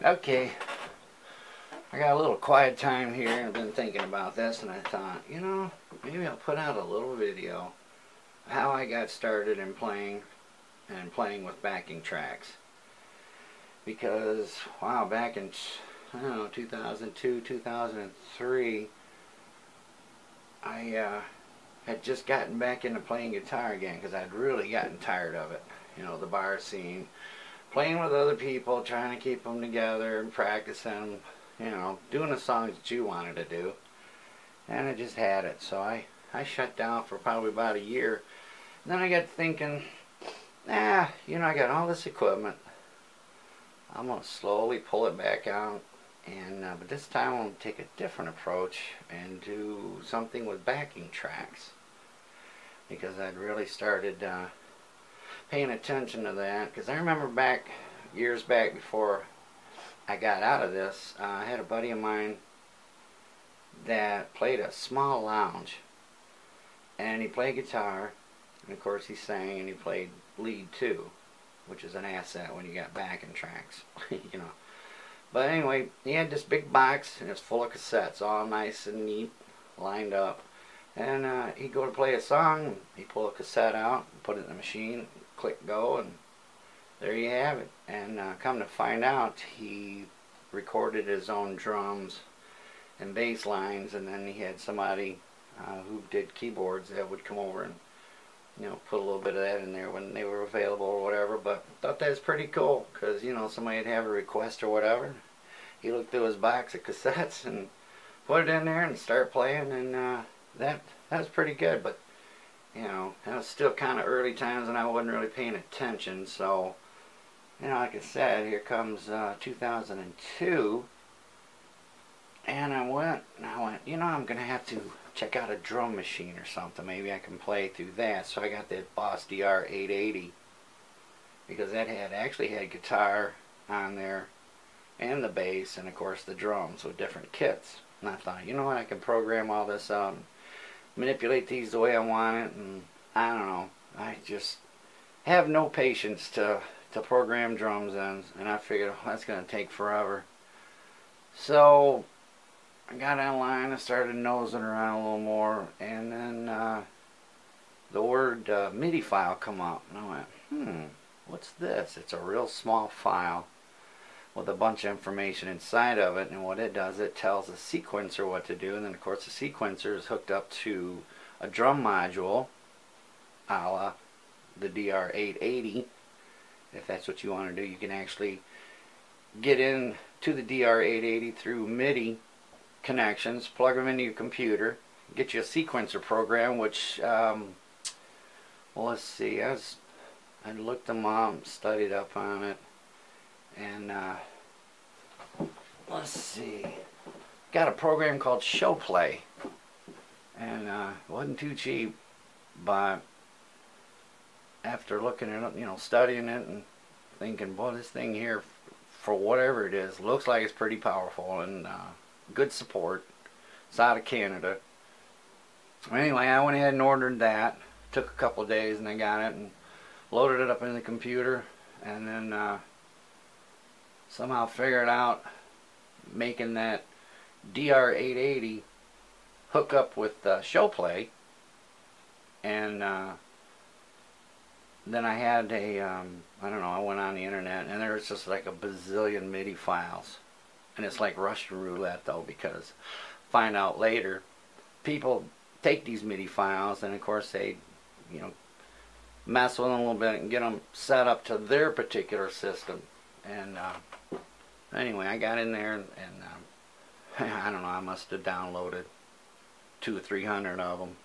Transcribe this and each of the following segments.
Okay, I got a little quiet time here and I've been thinking about this and I thought, maybe I'll put out a little video of how I got started in playing and playing with backing tracks. Because, wow, back in, I don't know, 2002, 2003, I had just gotten back into playing guitar again because I'd really gotten tired of it. You know, the bar scene, playing with other people, trying to keep them together and practicing, doing the songs that you wanted to do. And I just had it. So I shut down for probably about a year. And then I got thinking, I got all this equipment. I'm going to slowly pull it back out. And but this time I'm going to take a different approach and do something with backing tracks. Because I'd really started paying attention to that. Because I remember years back before I got out of this, I had a buddy of mine that played a small lounge. And he played guitar. And of course he sang and he played lead too. Which is an asset when you got backing tracks. But anyway, he had this big box and it's full of cassettes, all nice and neat, lined up. And he'd go to play a song, he'd pull a cassette out, put it in the machine, click go, and there you have it. And come to find out, he recorded his own drums and bass lines, and then he had somebody who did keyboards that would come over and put a little bit of that in there when they were available or whatever. But I thought that was pretty cool because, somebody would have a request or whatever. He looked through his box of cassettes and put it in there and start playing, and that was pretty good. But, that was still kind of early times and I wasn't really paying attention. So, like I said, here comes 2002. And I went, I'm going to have to check out a drum machine or something. Maybe I can play through that. So I got that Boss DR880 because that actually had guitar on there and the bass and of course the drums with different kits. And I thought, I can program all this out and manipulate these the way I want it. And I don't know, I just have no patience to program drums in. And I figured, that's going to take forever. So I got online and started nosing around a little more, and then the word MIDI file come up, and I went, what's this? It's a real small file with a bunch of information inside of it, and what it does, it tells the sequencer what to do, and then of course the sequencer is hooked up to a drum module, a la the DR880. If that's what you want to do, you can actually get in to the DR880 through MIDI connections, plug them into your computer, get you a sequencer program, which well, let's see, I looked them up, studied up on it, and let's see, got a program called Showplay, and it wasn't too cheap, but after looking at it, studying it and thinking, boy, this thing here, for whatever it is, looks like it's pretty powerful and good support. It's out of Canada. Anyway, I went ahead and ordered that. Took a couple of days and I got it and loaded it up in the computer, and then somehow figured out making that DR880 hook up with Showplay, and then I had a I don't know, I went on the internet and there was just like a bazillion MIDI files. And it's like Russian roulette though, because find out later, people take these MIDI files and of course they, mess with them a little bit and get them set up to their particular system. And anyway, I got in there and I don't know, I must have downloaded 200 or 300 of them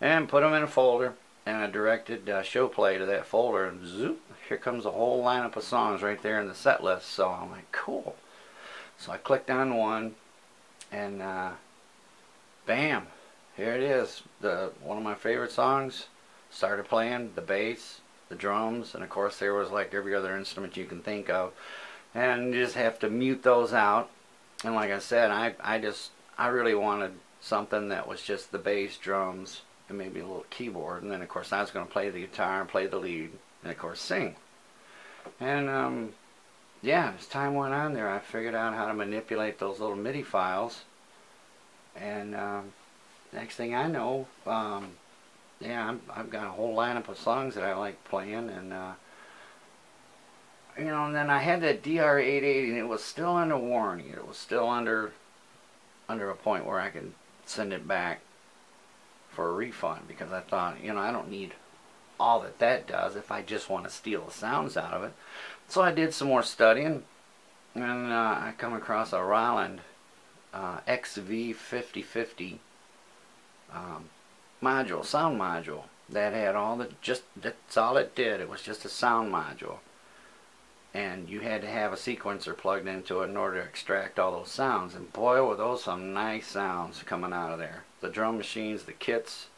and put them in a folder. And I directed Showplay to that folder, and zoop, here comes a whole lineup of songs right there in the set list. So I'm like, cool. So I clicked on one, and bam, here it is. One of my favorite songs. Started playing the bass, the drums, and of course there was like every other instrument you can think of. And you just have to mute those out. And like I said, I really wanted something that was just the bass, drums, and maybe a little keyboard, and then of course I was going to play the guitar and play the lead, and of course sing. And yeah, as time went on there, I figured out how to manipulate those little MIDI files. And next thing I know, yeah, I've got a whole lineup of songs that I like playing. And, you know, and then I had that DR-880, and it was still under warranty. It was still under a point where I could send it back for a refund, because I thought, you know, I don't need all that does if I just want to steal the sounds out of it. So I did some more studying, and I come across a Roland XV5050 module, sound module, that had all the, that's all it did. It was just a sound module, and you had to have a sequencer plugged into it in order to extract all those sounds. And boy, were those some nice sounds coming out of there. The drum machines, the kits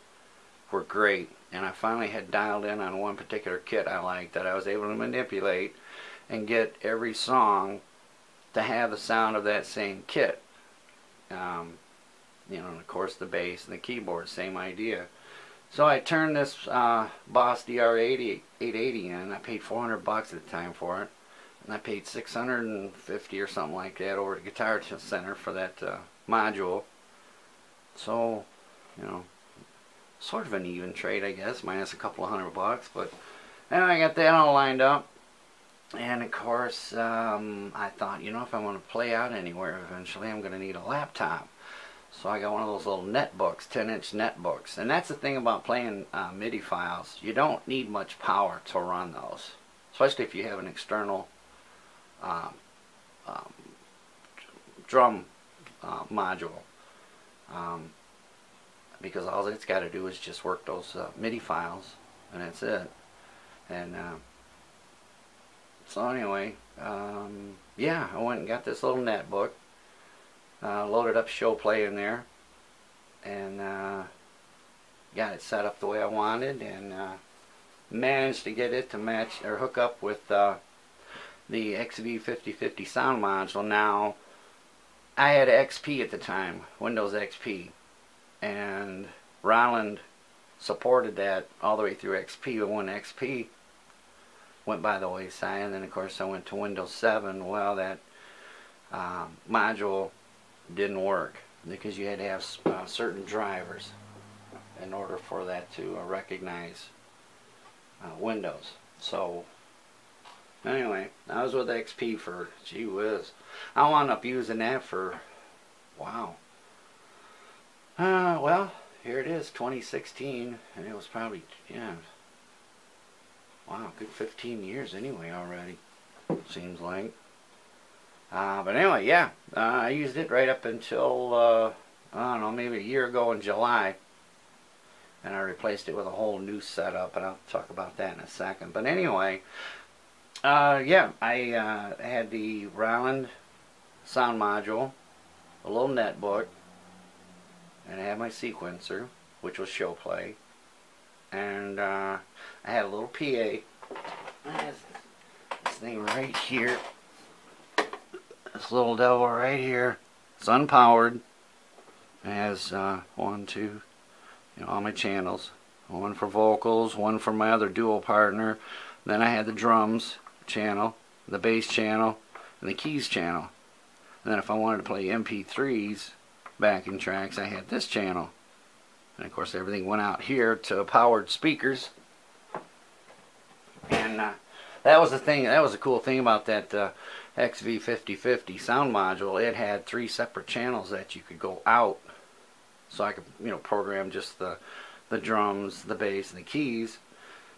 were great, and I finally had dialed in on one particular kit I liked that I was able to manipulate and get every song to have the sound of that same kit. You know, and of course the bass and the keyboard, same idea. So I turned this Boss DR-880 in. I paid $400 at the time for it, and I paid $650 or something like that over at Guitar Center for that module. So, you know, sort of an even trade, I guess, minus a couple of $100. But anyway, I got that all lined up. And of course, I thought, you know, if I want to play out anywhere eventually, I'm going to need a laptop. So I got one of those little netbooks, 10-inch netbooks. And that's the thing about playing MIDI files. You don't need much power to run those, especially if you have an external drum module. Because all it's got to do is just work those MIDI files, and that's it. And so anyway, yeah, I went and got this little netbook, loaded up Show Play in there, and got it set up the way I wanted, and managed to get it to match or hook up with the XV5050 sound module. Now, I had XP at the time, Windows XP, and Roland supported that all the way through XP. But when XP went by the wayside, and then of course I went to Windows 7, well, that module didn't work, because you had to have certain drivers in order for that to recognize Windows. So anyway, I was with XP for, gee whiz, I wound up using that for, wow, well, here it is, 2016, and it was probably, yeah, wow, good 15 years anyway already, seems like. But anyway, yeah, I used it right up until, I don't know, maybe a year ago in July, and I replaced it with a whole new setup, and I'll talk about that in a second. But anyway, yeah, I had the Roland sound module, a little netbook, and I had my sequencer, which was Show Play, and I had a little PA. This thing right here, this little devil right here, it's unpowered. It has one, two, you know, all my channels, one for vocals, one for my other dual partner. Then I had the drums channel, the bass channel, and the keys channel. And then if I wanted to play MP3s, backing tracks, I had this channel. And of course everything went out here to powered speakers. And that was the thing, that was the cool thing about that XV5050 sound module. It had 3 separate channels that you could go out, so I could, you know, program just the drums, the bass, and the keys.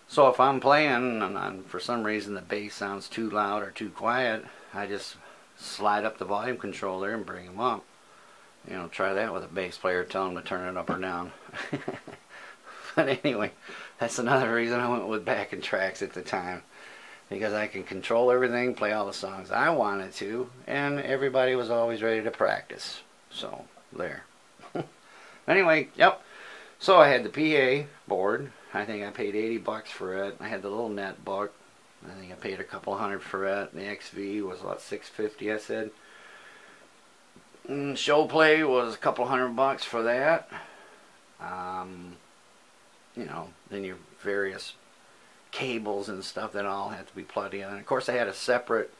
So if I'm playing and for some reason the bass sounds too loud or too quiet, I just slide up the volume controller and bring them up. You know, try that with a bass player, tell them to turn it up or down. But anyway, that's another reason I went with backing tracks at the time, because I can control everything, play all the songs I wanted to, and everybody was always ready to practice. So, there. Anyway, yep. So I had the PA board. I think I paid $80 for it. I had the little netbook. I think I paid a couple $100 for it. The XV was about $650, I said. Show Play was a couple $100 for that. You know, then your various cables and stuff that all had to be plugged in. And of course I had a separate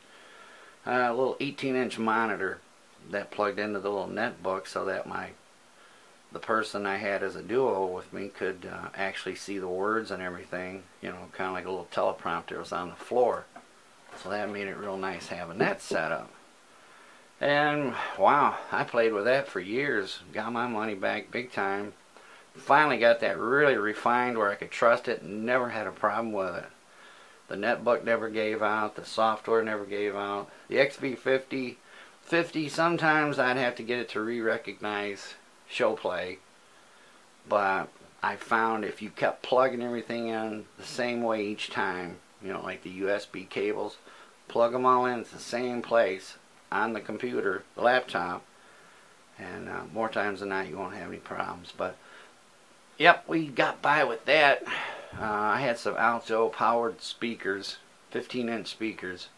a little 18-inch monitor that plugged into the little netbook so that the person I had as a duo with me could actually see the words and everything, you know, kind of like a little teleprompter was on the floor. So that made it real nice having that set up. And wow, I played with that for years, got my money back big time. Finally got that really refined where I could trust it and never had a problem with it. The netbook never gave out, the software never gave out. The XB50, sometimes I'd have to get it to re-recognize show play, but I found if you kept plugging everything in the same way each time, you know, like the USB cables, plug them all in at the same place on the computer, the laptop, and more times than not you won't have any problems. But yep, we got by with that. I had some Alto powered speakers, 15-inch speakers,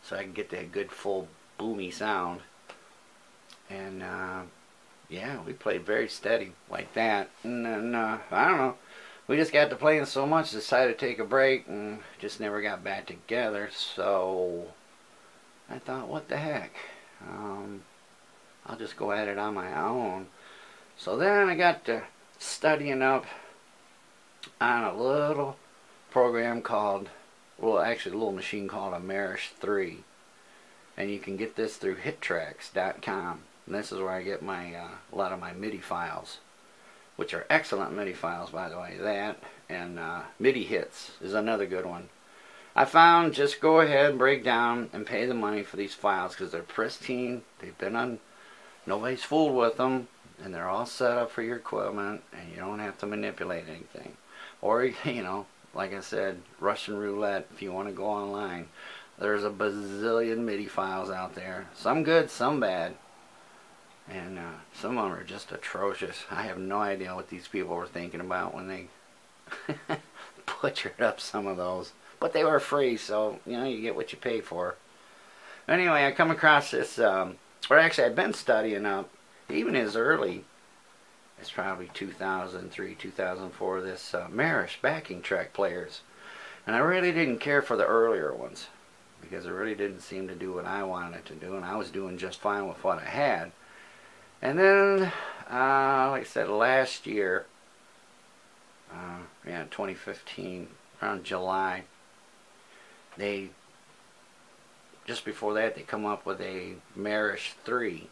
so I could get that good full boomy sound. And yeah, we played very steady like that. And then I don't know, we just got to playing so much, decided to take a break, and just never got back together. So I thought, what the heck, I'll just go at it on my own. So then I got to studying up on a little program called, well, actually a little machine called a MAGIX 3, and you can get this through hittracks.com. And this is where I get my a lot of my MIDI files, which are excellent MIDI files, by the way. That and MIDI hits is another good one. I found just go ahead and break down and pay the money for these files because they're pristine. They've been on, nobody's fooled with them, and they're all set up for your equipment, and you don't have to manipulate anything. Or, you know, like I said, Russian roulette if you want to go online. There's a bazillion MIDI files out there. Some good, some bad. And some of them are just atrocious. I have no idea what these people were thinking about when they butchered up some of those. But they were free, so, you know, you get what you pay for. Anyway, I come across this, or actually I've been studying up, even as early as probably 2003, 2004, this MAGIX backing track players. And I really didn't care for the earlier ones, because it really didn't seem to do what I wanted it to do, and I was doing just fine with what I had. And then, like I said, last year, yeah, 2015, around July, just before that, they come up with a MAGIX 3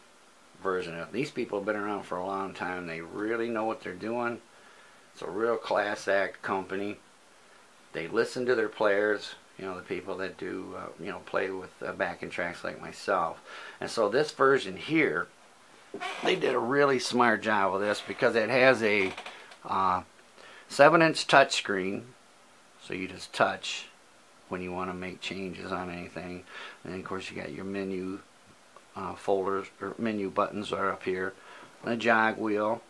version of it. These people have been around for a long time. They really know what they're doing. It's a real class act company. They listen to their players, you know, the people that do, you know, play with backing tracks like myself. And so this version here, they did a really smart job with this because it has a 7-inch touchscreen, so you just touch when you want to make changes on anything. And then of course you got your menu folders or menu buttons are up here, and a jog wheel.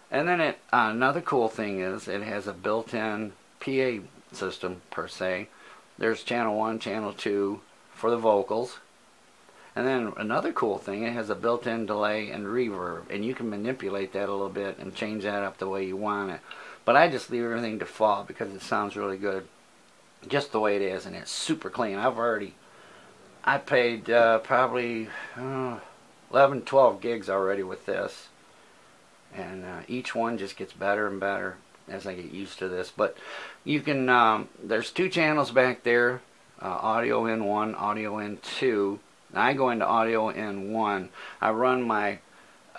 And then it another cool thing is it has a built-in PA system per se. There's channel 1, channel 2 for the vocals. And then another cool thing, it has a built-in delay and reverb, and you can manipulate that a little bit and change that up the way you want it. But I just leave everything default because it sounds really good just the way it is, and it's super clean. I paid probably 11, 12 gigs already with this, and each one just gets better and better as I get used to this. But you can, there's 2 channels back there, audio in 1, audio in 2. I go into audio in 1. I run my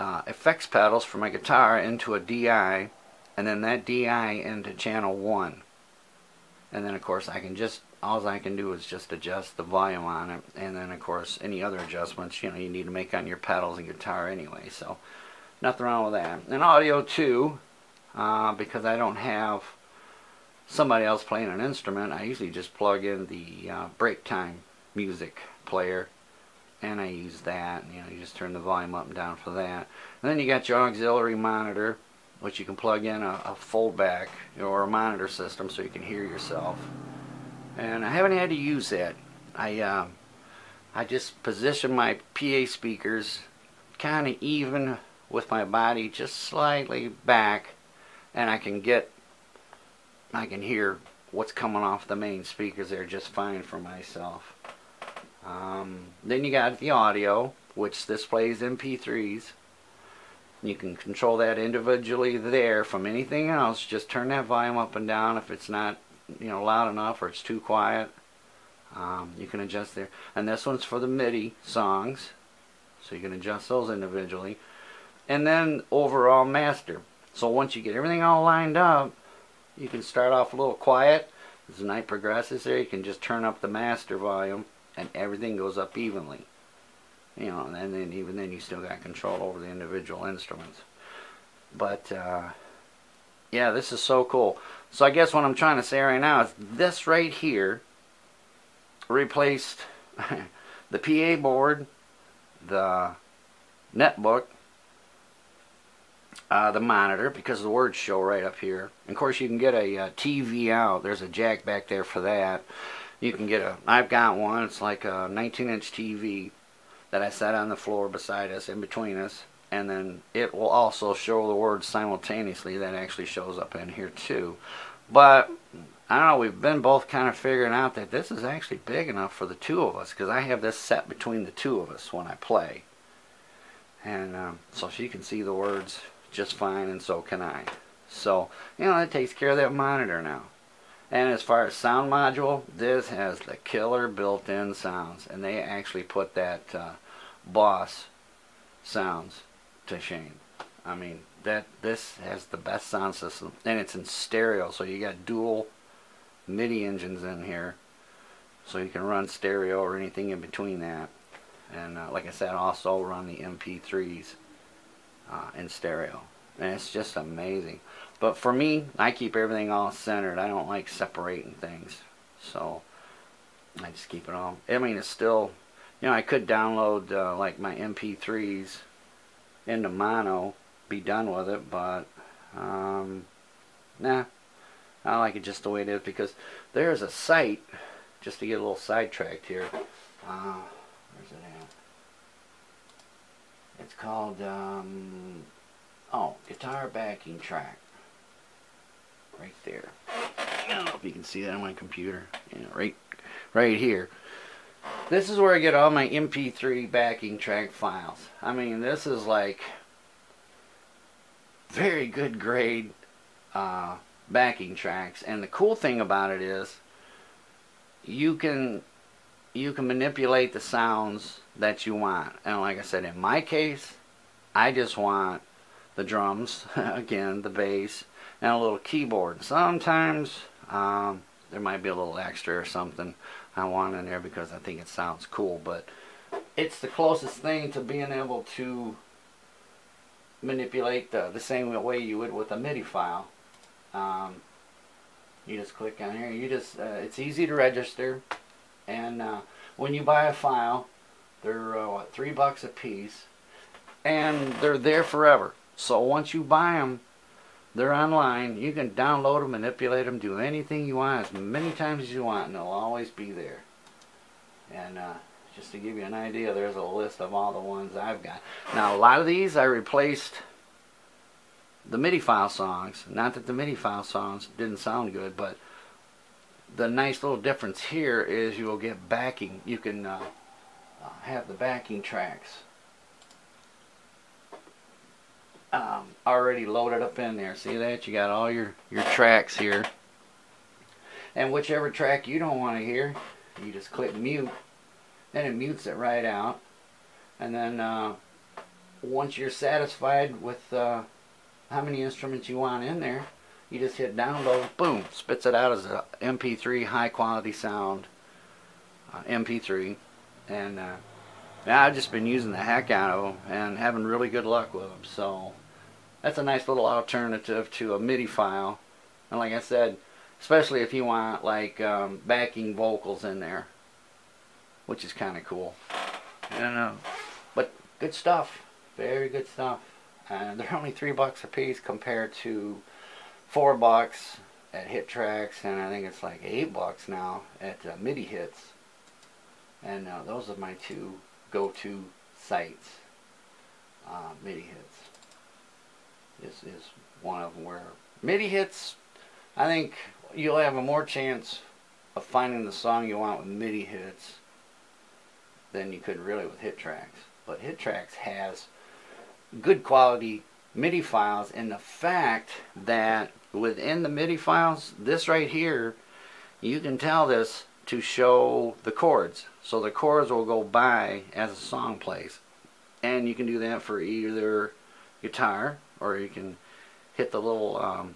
effects pedals for my guitar into a DI, and then that DI into channel 1. And then of course I can just, all I can do is just adjust the volume on it, and then of course any other adjustments, you know, you need to make on your pedals and guitar anyway, so nothing wrong with that. And audio too, because I don't have somebody else playing an instrument, I usually just plug in the break time music player, and I use that. You know, you just turn the volume up and down for that. And then you got your auxiliary monitor, which you can plug in a foldback, or a monitor system so you can hear yourself. And I haven't had to use that. I just position my PA speakers kind of even with my body, just slightly back, and I can hear what's coming off the main speakers there just fine for myself. Then you got the audio, which this plays MP3s. You can control that individually there from anything else. Just turn that volume up and down if it's not, loud enough or it's too quiet. You can adjust there. And this one's for the MIDI songs, so you can adjust those individually. And then overall master. So once you get everything all lined up, you can start off a little quiet. As the night progresses there, you can just turn up the master volume and everything goes up evenly. And then even then you still got control over the individual instruments. But yeah, this is so cool. So I guess what I'm trying to say right now is this right here replaced the PA board, the netbook, the monitor, because the words show right up here. And of course you can get a TV out. There's a jack back there for that. You can get I've got one, it's like a 19-inch TV that I set on the floor beside us, in between us, and then it will also show the words simultaneously. That actually shows up in here too. But I don't know, we've been both kind of figuring out that this is actually big enough for the two of us, because I have this set between the two of us when I play. And so she can see the words just fine, and so can I. So, that takes care of that monitor now. And as far as sound module, this has the killer built-in sounds. And they actually put that Boss sounds to shame. I mean, this has the best sound system. And it's in stereo, so you got dual MIDI engines in here. So you can run stereo or anything in between that. And like I said, also run the MP3s in stereo. And it's just amazing. But for me, I keep everything all centered. I don't like separating things. So I just keep it all. I mean, it's still, I could download like my MP3s into mono, be done with it, but nah, I like it just the way it is, because there's a site, just to get a little sidetracked here. Where's it at? It's called, guitar backing track. Right there. I don't know if you can see that on my computer. Right here. This is where I get all my MP3 backing track files. I mean, this is like very good grade backing tracks. And the cool thing about it is you can manipulate the sounds that you want. And like I said, in my case, I just want the drums, again, the bass, and a little keyboard. Sometimes there might be a little extra or something I want in there because I think it sounds cool, but it's the closest thing to being able to manipulate the same way you would with a MIDI file. You just click on here. It's easy to register, and when you buy a file, they're what, $3 a piece, and they're there forever. So once you buy them, they're online. You can download them, manipulate them, do anything you want as many times as you want, and they'll always be there. And just to give you an idea, there's a list of all the ones I've got. Now, a lot of these I replaced the MIDI file songs. Not that the MIDI file songs didn't sound good, but the nice little difference here is you will get backing. You can have the backing tracks already loaded up in there. See that? You got all your tracks here. And whichever track you don't want to hear, you just click mute, and it mutes it right out. And then once you're satisfied with how many instruments you want in there, you just hit download, boom, spits it out as a MP3 high quality sound MP3. And yeah, I've just been using the heck out of them and having really good luck with them. So that's a nice little alternative to a MIDI file. And like I said, especially if you want like backing vocals in there, which is kind of cool. I don't know, but good stuff, very good stuff. And they're only $3 a piece compared to $4 at Hit Tracks, and I think it's like $8 now at MIDI Hits. And those are my two go-to sites. MIDI Hits is one of them where MIDI Hits, I think you'll have a more chance of finding the song you want with MIDI Hits than you could really with HitTracks. But HitTracks has good quality MIDI files, in the fact that within the MIDI files, this right here, you can tell this to show the chords. So the chords will go by as a song plays. And you can do that for either guitar, or you can hit the little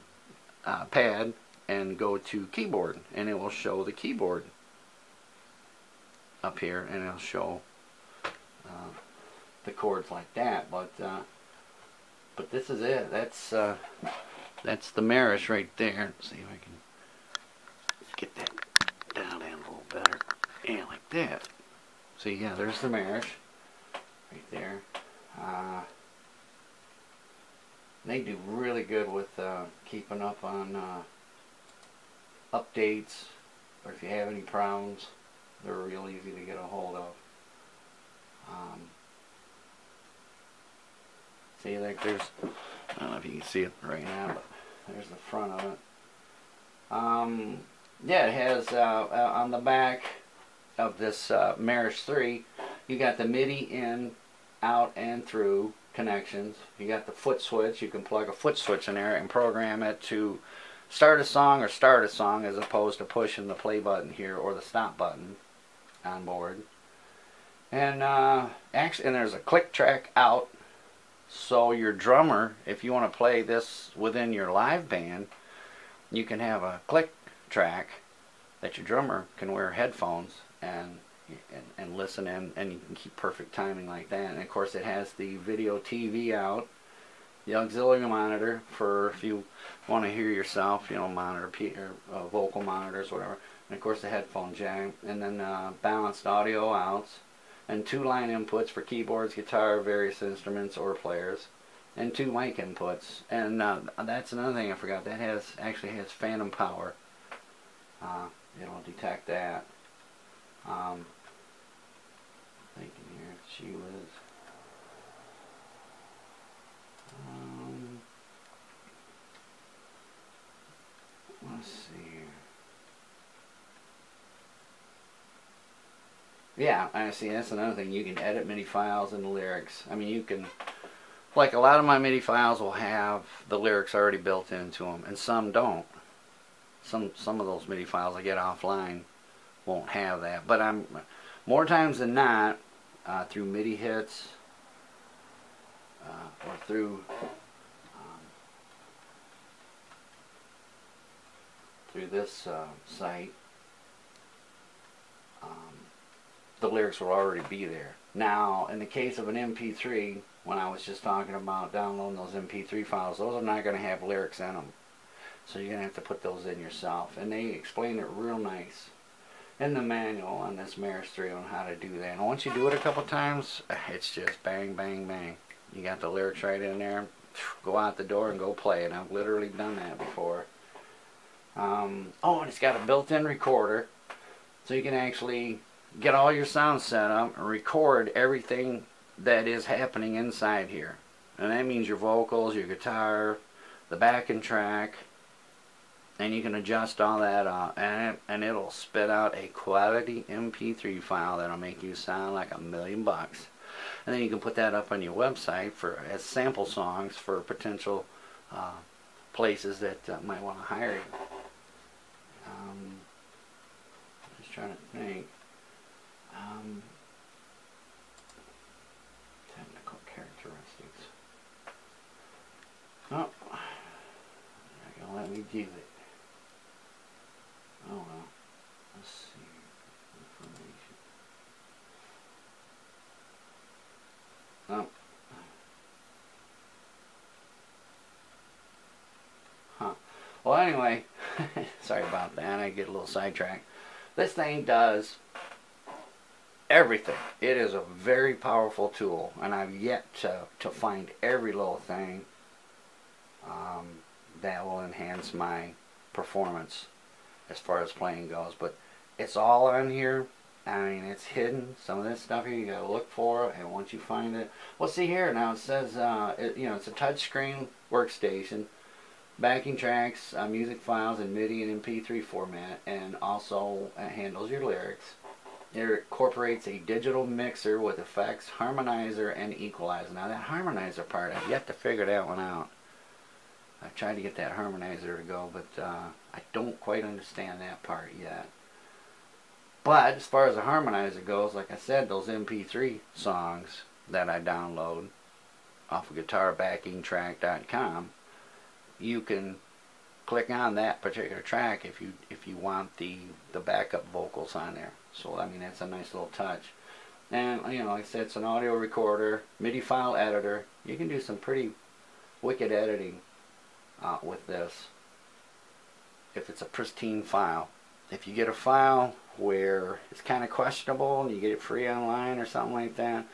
pad and go to keyboard, and it will show the keyboard up here, and it'll show the chords like that. But this is it. That's the MAGIX right there. Let's see if I can get that down in a little better. Yeah, like that. See, yeah, there's the MAGIX right there. They do really good with keeping up on updates, or if you have any problems, they're real easy to get a hold of. See, like there's, I don't know if you can see it right now, but there's the front of it. Yeah, it has on the back of this MAGIX 3, you got the MIDI in, out, and through connections. You got the foot switch. You can plug a foot switch in there and program it to start a song or start a song, as opposed to pushing the play button here or the stop button on board. And actually, and there's a click track out, so your drummer, if you want to play this within your live band, you can have a click track that your drummer can wear headphones and listen in, and you can keep perfect timing like that. And of course, it has the video TV out, the auxiliary monitor for if you want to hear yourself, you know, monitor or vocal monitors, whatever. And of course, the headphone jack, and then balanced audio outs, and 2 line inputs for keyboards, guitar, various instruments or players, and 2 mic inputs. And that's another thing I forgot. That actually has phantom power. It'll detect that. Thinking here, she was. Let's see here. Yeah, I see. That's another thing. You can edit MIDI files and the lyrics. I mean, you can, like a lot of my MIDI files will have the lyrics already built into them, and some don't. Some of those MIDI files I get offline won't have that. But I'm more times than not through MIDI hits or through this site. The lyrics will already be there. Now, in the case of an MP3, when I was just talking about downloading those MP3 files, those are not going to have lyrics in them. So you're going to have to put those in yourself. And they explain it real nice in the manual on this MAGIX 3 on how to do that. And once you do it a couple times, it's just bang, bang, bang. You got the lyrics right in there. Go out the door and go play it. I've literally done that before. Oh, and it's got a built-in recorder. So you can actually get all your sound set up and record everything that is happening inside here. And that means your vocals, your guitar, the backing track, and you can adjust all that and it'll spit out a quality MP3 file that'll make you sound like $1,000,000. And then you can put that up on your website as sample songs for potential places that might want to hire you. Just trying to think. Technical characteristics. Oh, they're gonna let me do it. Oh well. Let's see. Information. Oh. Huh. Well, anyway, sorry about that. I get a little sidetracked. This thing does everything. It is a very powerful tool, and I've yet to find every little thing that will enhance my performance as far as playing goes. But it's all on here. I mean, it's hidden. Some of this stuff here you gotta look for, and once you find it, well, see here now it says you know, it's a touchscreen workstation, backing tracks, music files in MIDI and MP3 format, and also handles your lyrics. It incorporates a digital mixer with effects, harmonizer, and equalizer. Now that harmonizer part, I've yet to figure that one out. I've tried to get that harmonizer to go, but I don't quite understand that part yet. But as far as the harmonizer goes, like I said, those MP3 songs that I download off of guitarbackingtrack.com, you can click on that particular track if you want the backup vocals on there. So I mean, that's a nice little touch. And you know, like I said, it's an audio recorder, MIDI file editor. You can do some pretty wicked editing with this if it's a pristine file. If you get a file where it's kind of questionable and you get it free online or something like that,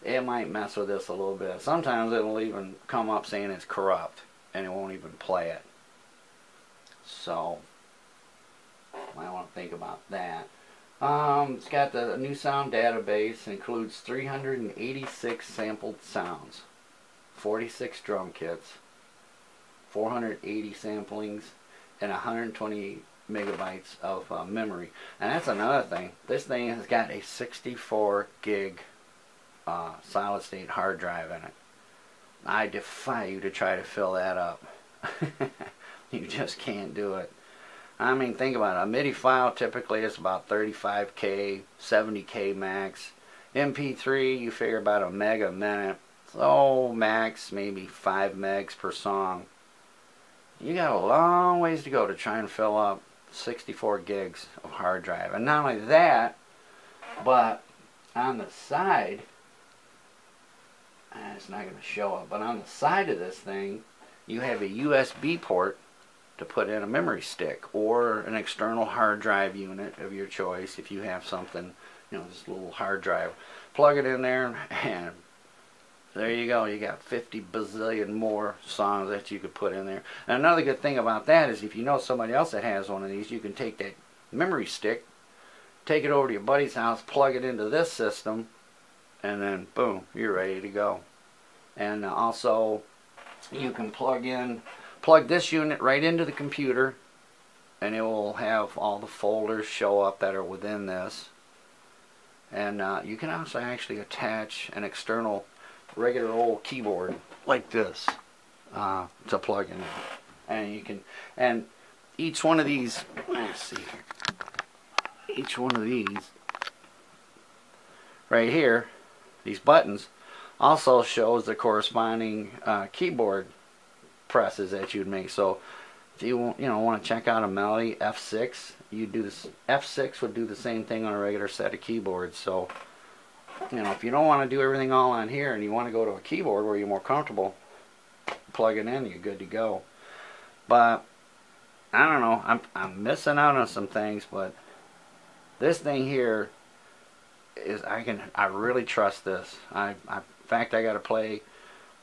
it might mess with this a little bit. Sometimes it'll even come up saying it's corrupt and it won't even play it. So might want to think about that. It's got the new sound database, includes 386 sampled sounds, 46 drum kits, 480 samplings, and 120 megabytes of memory. And that's another thing. This thing has got a 64 gig solid state hard drive in it. I defy you to try to fill that up. You just can't do it. I mean, think about it. A MIDI file typically is about 35K, 70K max. MP3, you figure about a meg a minute. So max maybe 5 megs per song. You got a long ways to go to try and fill up 64 gigs of hard drive. And not only that, but on the side, it's not going to show up, but on the side of this thing, you have a USB port to put in a memory stick or an external hard drive unit of your choice. If you have something, you know, this little hard drive, plug it in there and there you go. You got 50 bazillion more songs that you could put in there. And another good thing about that is if you know somebody else that has one of these, you can take that memory stick, take it over to your buddy's house, plug it into this system, and then boom, you're ready to go. And also you can plug this unit right into the computer, and it will have all the folders show up that are within this. And you can also actually attach an external regular old keyboard like this to plug in. And you can, and each one of these, let's see here, each one of these right here, these buttons, also shows the corresponding keyboard presses that you'd make. So if you want to check out a melody, F6, you do this. F6 would do the same thing on a regular set of keyboards. So if you don't want to do everything all on here and you want to go to a keyboard where you're more comfortable, plug it in, you're good to go. But I don't know, I'm missing out on some things, but this thing here is, I really trust this. In fact, I got to play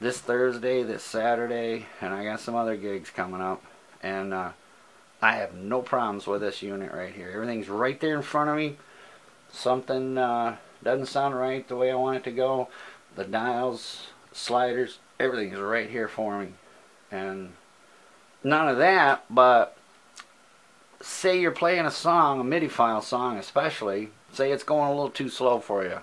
this Thursday, this Saturday, and I got some other gigs coming up, and I have no problems with this unit right here. Everything's right there in front of me. Something doesn't sound right the way I want it to go. The dials, sliders, everything is right here for me. And none of that, but say you're playing a song, a MIDI file song especially, say it's going a little too slow for you,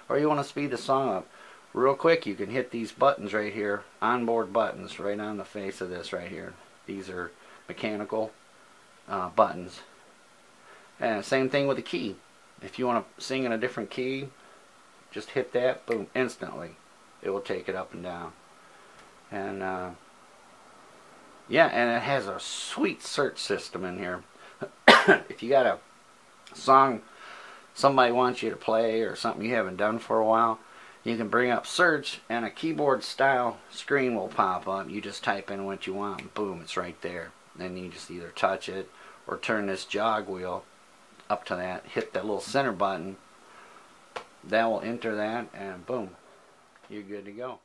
or you want to speed the song up. Real quick, you can hit these buttons right here, onboard buttons, right on the face of this right here. These are mechanical buttons. And same thing with the key. If you want to sing in a different key, just hit that, boom, instantly. It will take it up and down. And yeah, and it has a sweet search system in here. If you got a song somebody wants you to play or something you haven't done for a while, you can bring up search and a keyboard style screen will pop up. You just type in what you want and boom, it's right there. Then you just either touch it or turn this jog wheel up to that, hit that little center button, that will enter that, and boom, you're good to go.